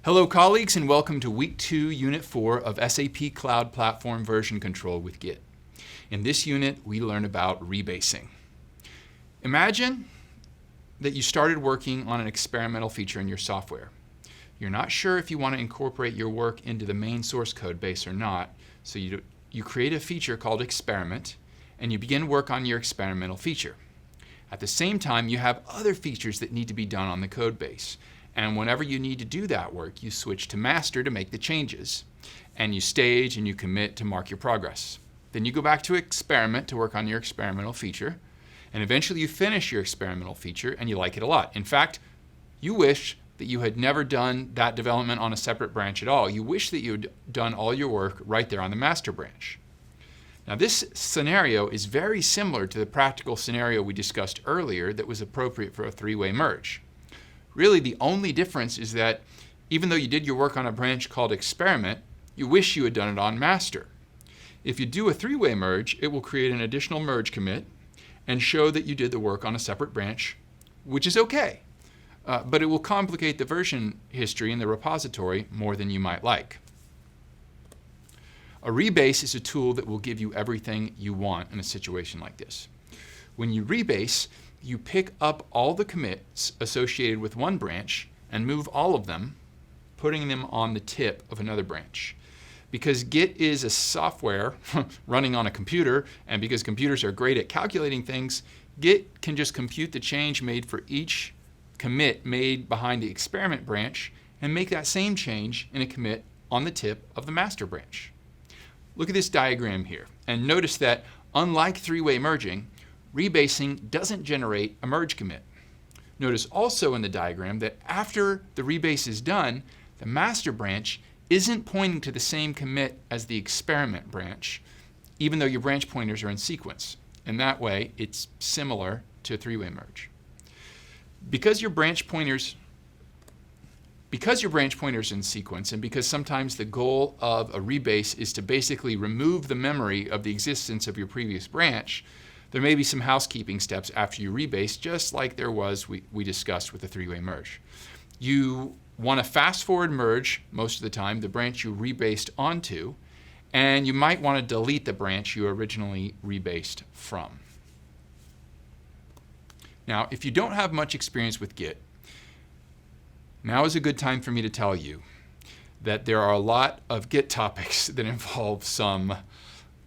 Hello colleagues, and welcome to Week 2, Unit 4 of SAP Cloud Platform Version Control with Git. In this unit, we learn about rebasing. Imagine that you started working on an experimental feature in your software. You're not sure if you want to incorporate your work into the main source code base or not, so you create a feature called experiment, and you begin work on your experimental feature. At the same time, you have other features that need to be done on the code base. And whenever you need to do that work, you switch to master to make the changes. And you stage and you commit to mark your progress. Then you go back to experiment to work on your experimental feature. And eventually you finish your experimental feature and you like it a lot. In fact, you wish that you had never done that development on a separate branch at all. You wish that you had done all your work right there on the master branch. Now this scenario is very similar to the practical scenario we discussed earlier that was appropriate for a three-way merge. Really, the only difference is that even though you did your work on a branch called experiment, you wish you had done it on master. If you do a three-way merge, it will create an additional merge commit and show that you did the work on a separate branch, which is okay. But it will complicate the version history in the repository more than you might like. A rebase is a tool that will give you everything you want in a situation like this. When you rebase, you pick up all the commits associated with one branch and move all of them, putting them on the tip of another branch. Because Git is a software running on a computer, and because computers are great at calculating things, Git can just compute the change made for each commit made behind the experiment branch and make that same change in a commit on the tip of the master branch. Look at this diagram here, and notice that unlike three-way merging, rebasing doesn't generate a merge commit. Notice also in the diagram that after the rebase is done, the master branch isn't pointing to the same commit as the experiment branch, even though your branch pointers are in sequence. In that way, it's similar to a three-way merge. Because your branch pointers in sequence, and because sometimes the goal of a rebase is to basically remove the memory of the existence of your previous branch, there may be some housekeeping steps after you rebase, just like there was we discussed with the three-way merge. You want to fast forward merge most of the time the branch you rebased onto, and you might want to delete the branch you originally rebased from. Now, if you don't have much experience with Git, now is a good time for me to tell you that there are a lot of Git topics that involve some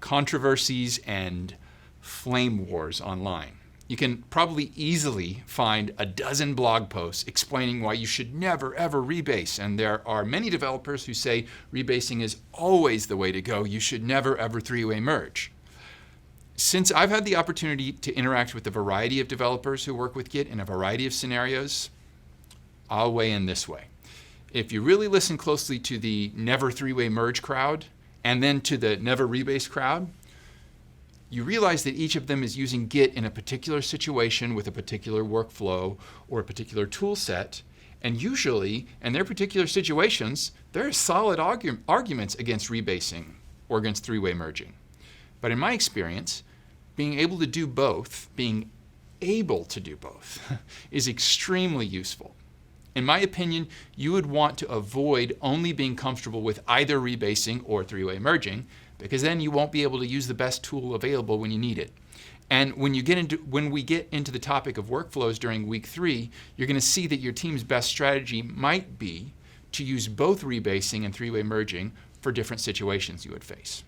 controversies and flame wars online. You can probably easily find a dozen blog posts explaining why you should never ever rebase, and there are many developers who say rebasing is always the way to go. You should never ever three-way merge. Since I've had the opportunity to interact with a variety of developers who work with Git in a variety of scenarios, I'll weigh in this way. If you really listen closely to the never three-way merge crowd and then to the never rebase crowd, you realize that each of them is using Git in a particular situation with a particular workflow or a particular tool set, and usually, in their particular situations, there are solid arguments against rebasing or against three-way merging. But in my experience, being able to do both is extremely useful. In my opinion, you would want to avoid only being comfortable with either rebasing or three-way merging, because then you won't be able to use the best tool available when you need it. And when we get into the topic of workflows during week 3, you're going to see that your team's best strategy might be to use both rebasing and three-way merging for different situations you would face.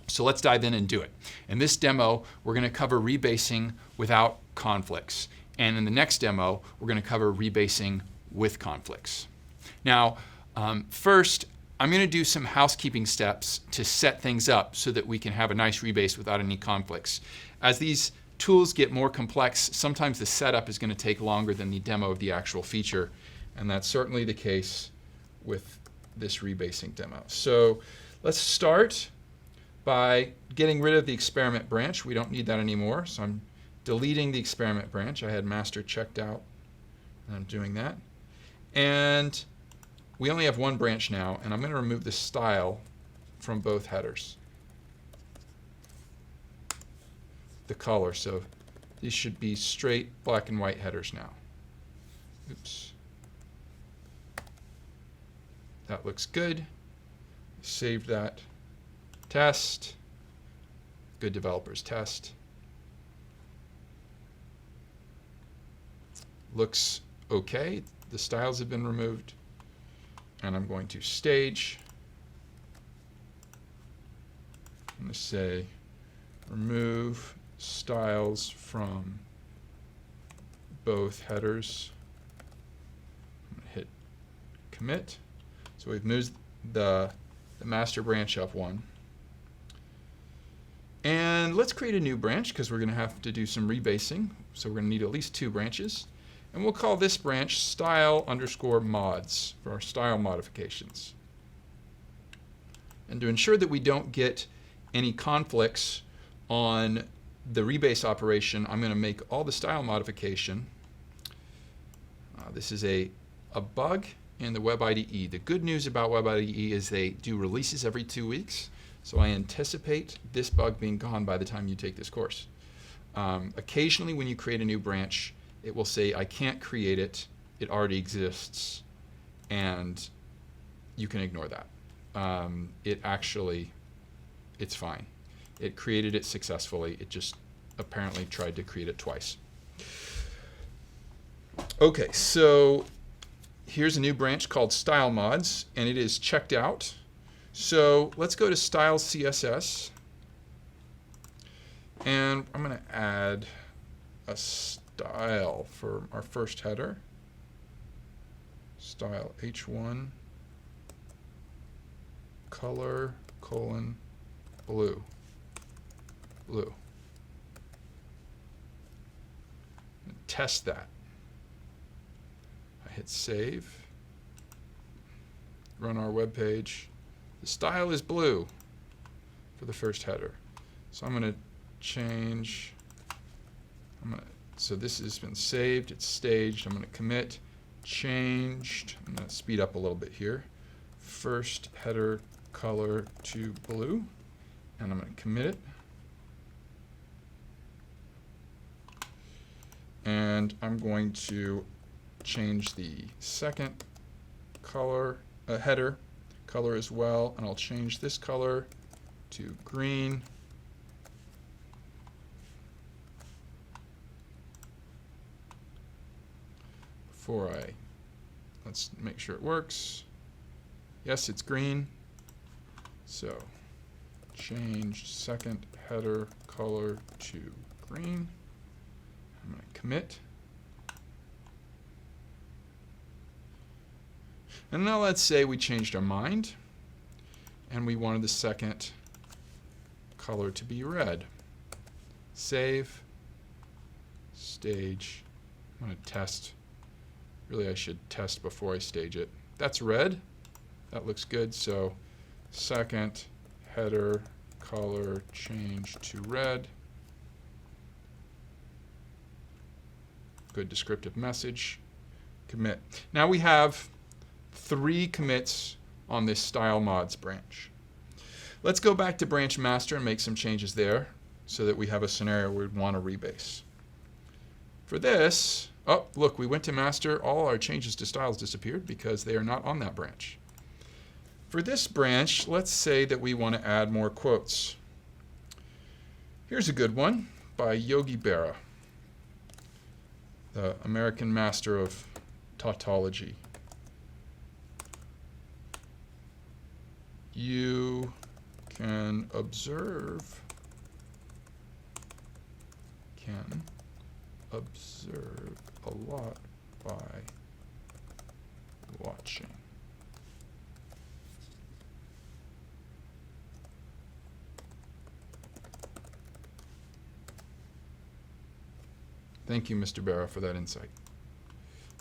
So let's dive in and do it. In this demo, we're going to cover rebasing without conflicts. And in the next demo, we're going to cover rebasing with conflicts. Now, first, I'm going to do some housekeeping steps to set things up so that we can have a nice rebase without any conflicts. As these tools get more complex, sometimes the setup is going to take longer than the demo of the actual feature, and that's certainly the case with this rebasing demo. So let's start by getting rid of the experiment branch. We don't need that anymore, so I'm deleting the experiment branch. I had master checked out, and I'm doing that. And we only have one branch now, and I'm going to remove the style from both headers. The color, so these should be straight black and white headers now. Oops. That looks good. Save that. Test. Good developers test. Looks okay. The styles have been removed. And I'm going to stage. I'm going to say remove styles from both headers. I'm going to hit commit. So we've moved the master branch up one. And let's create a new branch because we're going to have to do some rebasing. So we're going to need at least 2 branches. And we'll call this branch style_mods for our style modifications. And to ensure that we don't get any conflicts on the rebase operation, I'm going to make all the style modification. This is a bug in the Web IDE. The good news about Web IDE is they do releases every 2 weeks. So I anticipate this bug being gone by the time you take this course. Occasionally when you create a new branch, it will say, I can't create it, it already exists, and you can ignore that. It's fine. It created it successfully, it just apparently tried to create it twice. Okay, so here's a new branch called Style Mods, and it is checked out. So let's go to Style CSS, and I'm going to add a style for our first header. Style H1 color : blue. Blue. And test that. I hit save. Run our web page. The style is blue for the first header. So I'm going to change. So this has been saved. It's staged. I'm going to commit. Changed. I'm going to speed up a little bit here. First header color to blue. And I'm going to commit it. And I'm going to change the second color, header color as well, and I'll change this color to green. Let's make sure it works. Yes, it's green. So change second header color to green. I'm going to commit. And now let's say we changed our mind and we wanted the second color to be red. Save, stage. I'm going to test. Really, I should test before I stage it. That's red. That looks good. So second header color change to red. Good descriptive message. Commit. Now we have 3 commits on this style mods branch. Let's go back to branch master and make some changes there so that we have a scenario where we'd want to rebase. For this, oh, look, we went to master. All our changes to styles disappeared because they are not on that branch. For this branch, let's say that we want to add more quotes. Here's a good one by Yogi Berra, the American master of tautology. You can observe a lot by watching. Thank you, Mr. Berra, for that insight.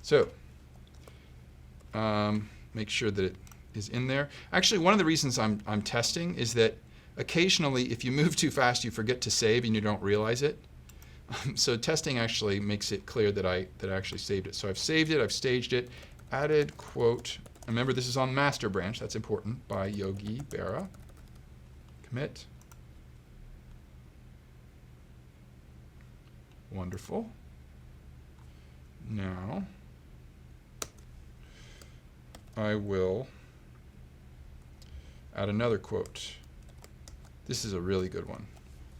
So, make sure that it is in there. Actually, one of the reasons I'm testing is that occasionally, if you move too fast, you forget to save and you don't realize it. So testing actually makes it clear that I actually saved it. So I've saved it, I've staged it, added quote. Remember, this is on master branch. That's important. By Yogi Berra. Commit. Wonderful. Now I will add another quote. This is a really good one.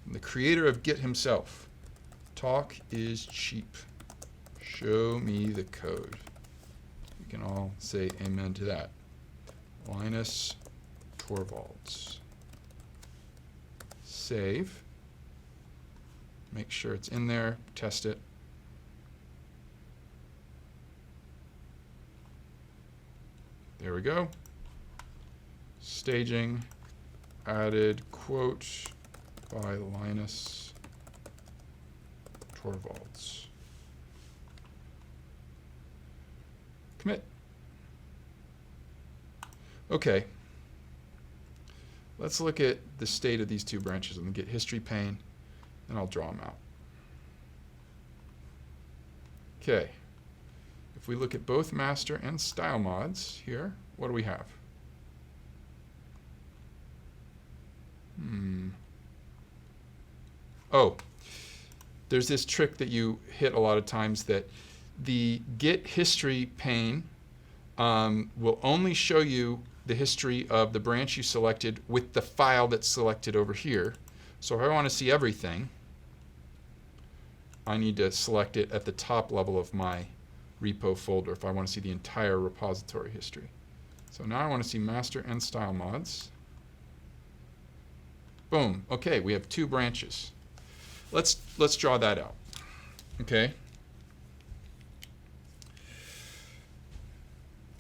From the creator of Git himself. Talk is cheap. Show me the code. We can all say amen to that. Linus Torvalds. Save. Make sure it's in there. Test it. There we go. Staging. Added quote by Linus Torvalds. Commit. Okay. Let's look at the state of these two branches. I'm going to get history pane, and I'll draw them out. Okay. If we look at both master and style mods here, what do we have? Oh, there's this trick that you hit a lot of times that the Git history pane will only show you the history of the branch you selected with the file that's selected over here. So if I want to see everything, I need to select it at the top level of my repo folder if I want to see the entire repository history. So now I want to see master and style mods. Boom. Okay, we have two branches. Let's draw that out. Okay.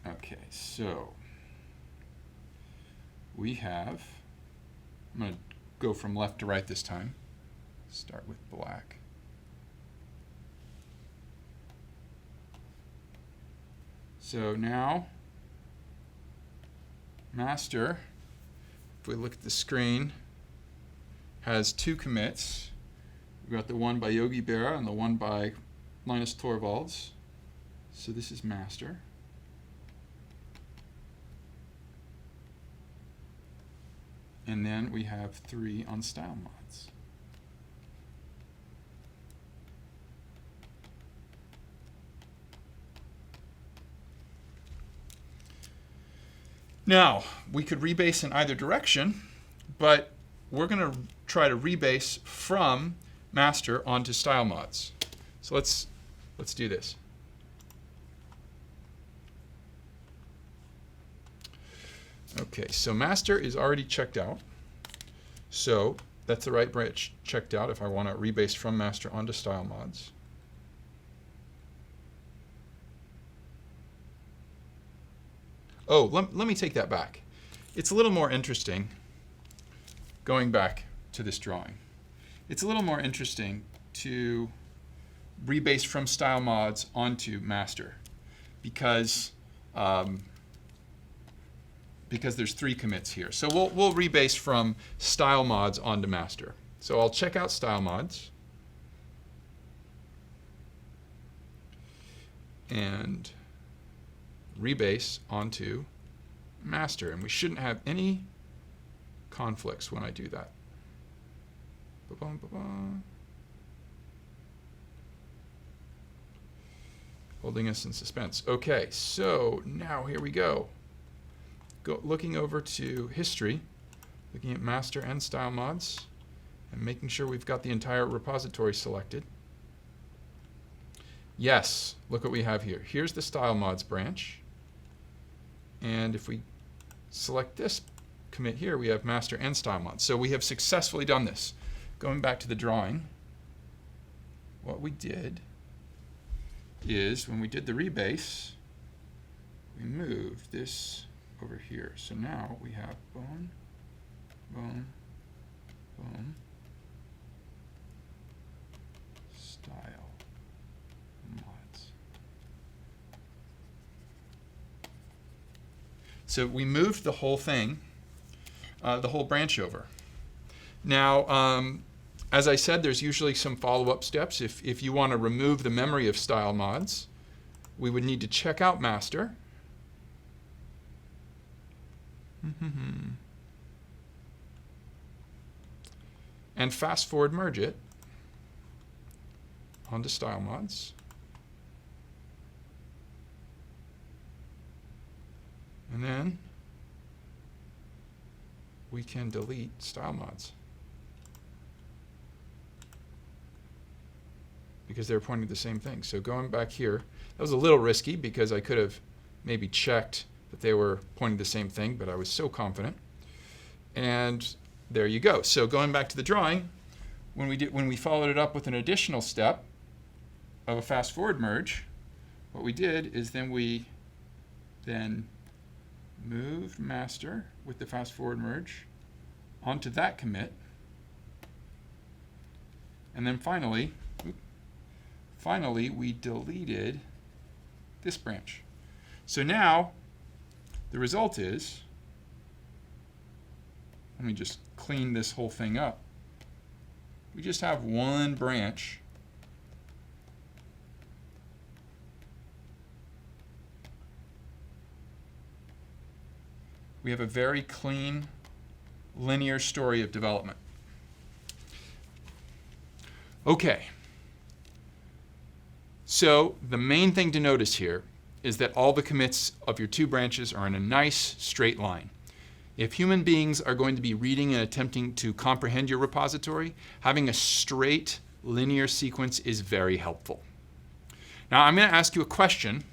Okay, so we have, I'm going to go from left to right this time. Start with black. So now, master, if we look at the screen, has two commits. We've got the one by Yogi Berra and the one by Linus Torvalds. So this is master. And then we have 3 on style mods. Now, we could rebase in either direction, but we're going to try to rebase from master onto style mods. So let's do this. Okay, so master is already checked out. So that's the right branch checked out if I want to rebase from master onto style mods. Oh, let me take that back. It's a little more interesting, going back to this drawing. It's a little more interesting to rebase from style mods onto master because there's 3 commits here. So we'll rebase from style mods onto master. So I'll check out style mods. And rebase onto master. And we shouldn't have any conflicts when I do that. Ba-bum, ba-bum. Holding us in suspense. Okay, so now here we go. Looking over to history, looking at master and style mods, and making sure we've got the entire repository selected. Yes, look what we have here. Here's the style mods branch. And if we select this commit here, we have master and style mods. So we have successfully done this. Going back to the drawing, what we did is when we did the rebase, we moved this over here. So now we have boom, boom, boom, style mods. So we moved the whole thing, the whole branch over. Now, as I said, there's usually some follow-up steps. If you want to remove the memory of style mods, we would need to check out master. And fast forward merge it onto style mods. And then we can delete style mods because they're pointing to the same thing. So going back here, that was a little risky because I could have maybe checked that they were pointing to the same thing, but I was so confident. And there you go. So going back to the drawing, when we followed it up with an additional step of a fast forward merge, what we did is we moved master with the fast forward merge onto that commit, and then finally we deleted this branch. So now the result is, let me just clean this whole thing up. We just have one branch we have a very clean, linear story of development. Okay. So the main thing to notice here is that all the commits of your two branches are in a nice straight line. If human beings are going to be reading and attempting to comprehend your repository, having a straight linear sequence is very helpful. Now I'm going to ask you a question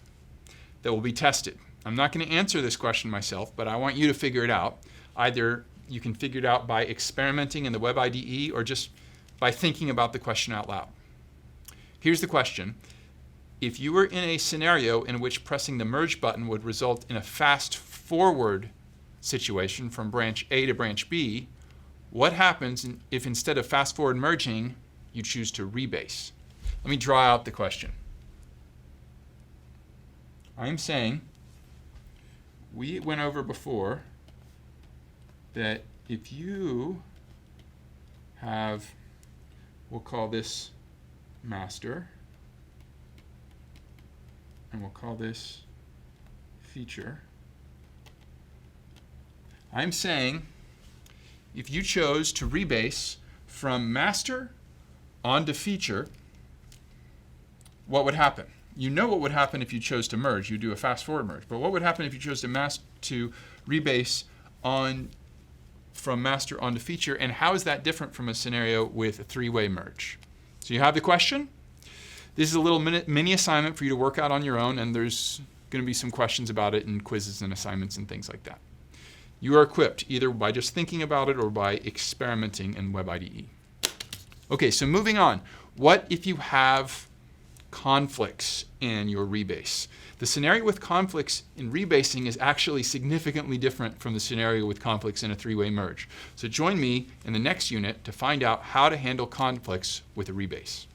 that will be tested. I'm not going to answer this question myself, but I want you to figure it out. Either you can figure it out by experimenting in the Web IDE or just by thinking about the question out loud. Here's the question. If you were in a scenario in which pressing the merge button would result in a fast forward situation from branch A to branch B, what happens if instead of fast forward merging, you choose to rebase? Let me draw out the question. I'm saying, we went over before that if you have, we'll call this master, and we'll call this feature. I'm saying if you chose to rebase from master onto feature, what would happen? You know what would happen if you chose to merge. You do a fast forward merge. But what would happen if you chose to rebase from master onto feature, and how is that different from a scenario with a three-way merge? So you have the question. This is a little mini assignment for you to work out on your own, and there's going to be some questions about it in quizzes and assignments and things like that. You are equipped either by just thinking about it or by experimenting in Web IDE. Okay, so moving on. What if you have conflicts in your rebase? The scenario with conflicts in rebasing is actually significantly different from the scenario with conflicts in a three-way merge. So join me in the next unit to find out how to handle conflicts with a rebase.